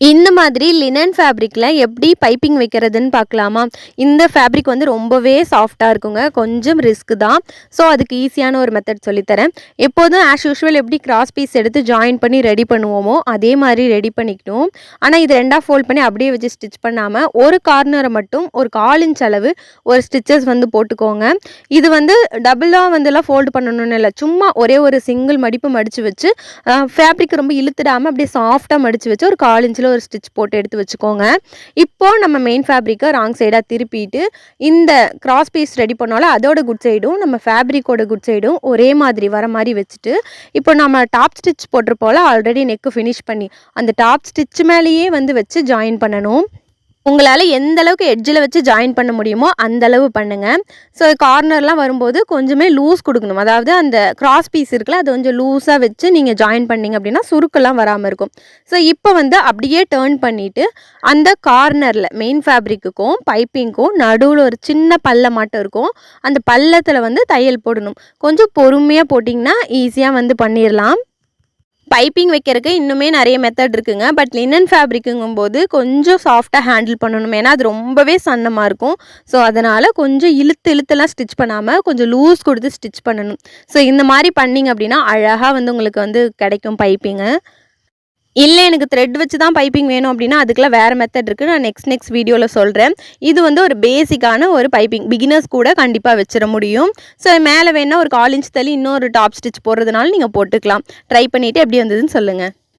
இந்த மாதிரி லினன் ஃபேப்ரிக்கில் எப்படி பைப்பிங் வைக்கிறதுன்னு பார்க்கலாமா? இந்த ஃபேப்ரிக் வந்து ரொம்பவே சாஃப்டாக இருக்குங்க. கொஞ்சம் ரிஸ்க் தான். ஸோ அதுக்கு ஈஸியான ஒரு மெத்தட் சொல்லித்தரேன். எப்போதும் ஆஸ் யூஷுவல் எப்படி கிராஸ் பீஸ் எடுத்து ஜாயின் பண்ணி ரெடி பண்ணுவோமோ அதே மாதிரி ரெடி பண்ணிக்கணும். ஆனால் இது ரெண்டாக ஃபோல்ட் பண்ணி அப்படியே வச்சு ஸ்டிச் பண்ணாமல் ஒரு கார்னரை மட்டும் ஒரு 1/4 இன்ச் அளவு ஒரு ஸ்டிச்சஸ் வந்து போட்டுக்கோங்க. இது வந்து டபுளாக வந்துலாம் ஃபோல்டு பண்ணணும்னு இல்லை, சும்மா ஒரே ஒரு சிங்கிள் மடிப்பு மடித்து வச்சு ஃபேப்ரிக் ரொம்ப இழுத்துடாமல் அப்படியே சாஃப்டாக மடித்து வச்சு ஒரு 1/4 இன்ச்சில் ஒரு ஸ்டிச் போட்டு எடுத்து வச்சுக்கோங்க. இப்போ நம்ம மெயின் ஃபேப்ரிக்கை ராங் சைடாக திருப்பிட்டு இந்த கிராஸ் பீஸ் ரெடி பண்ணாலும் அதோட குட் சைடும் நம்ம ஃபேப்ரிக்கோட குட் சைடும் ஒரே மாதிரி வர மாதிரி வச்சுட்டு, இப்போ நம்ம டாப் ஸ்டிச் போட்டிருப்போல ஆல்ரெடி நெக்கு ஃபினிஷ் பண்ணி அந்த டாப் ஸ்டிச் மேலேயே வந்து வச்சு ஜாயின் பண்ணணும். உங்களால் எந்த அளவுக்கு எட்ஜில் வச்சு ஜாயின் பண்ண முடியுமோ அந்த அளவு பண்ணுங்கள். ஸோ கார்னர்லாம் வரும்போது கொஞ்சமே லூஸ் கொடுக்கணும். அதாவது அந்த கிராஸ் பீஸ் இருக்குல்ல அது கொஞ்சம் லூஸாக வச்சு நீங்கள் ஜாயின் பண்ணிங்க அப்படின்னா சுருக்கெல்லாம் வராமல் இருக்கும். ஸோ இப்போ வந்து அப்படியே டேர்ன் பண்ணிவிட்டு அந்த கார்னரில் மெயின் ஃபேப்ரிக்குக்கும் பைப்பிங்க்கும் நடுவில் ஒரு சின்ன பள்ளம் மாட்டம் இருக்கும். அந்த பள்ளத்தில் வந்து தையல் போடணும். கொஞ்சம் பொறுமையாக போட்டிங்கன்னா ஈஸியாக வந்து பண்ணிடலாம். பைப்பிங் வைக்கிறதுக்கு இன்னுமே நிறைய மெத்தட் இருக்குங்க. பட் லினன் ஃபேப்ரிக்குங்கும்போது கொஞ்சம் சாஃப்டாக ஹேண்டில் பண்ணணும். ஏன்னா அது ரொம்பவே சன்னமாக இருக்கும். ஸோ அதனால் கொஞ்சம் இழுத்துலாம் ஸ்டிச் பண்ணாமல் கொஞ்சம் லூஸ் கொடுத்து ஸ்டிச் பண்ணணும். ஸோ இந்த மாதிரி பண்ணிங்க அப்படின்னா அழகாக வந்து உங்களுக்கு வந்து கிடைக்கும் பைப்பிங்கு. இல்லை எனக்கு த்ரெட் வச்சு தான் பைப்பிங் வேணும் அப்படின்னா அதுக்கெலாம் வேறு மெத்தட் இருக்குது. நான் நெக்ஸ்ட் வீடியோவில் சொல்கிறேன். இது வந்து ஒரு பேசிக்கான ஒரு பைப்பிங் பிகினர்ஸ் கூட கண்டிப்பாக வச்சிட முடியும். ஸோ மேலே வேணால் ஒரு 1/4 இன்ச் தள்ளி இன்னொரு டாப் ஸ்டிச் போடுறதுனால நீங்கள் போட்டுக்கலாம். ட்ரை பண்ணிவிட்டு எப்படி வந்ததுன்னு சொல்லுங்கள்.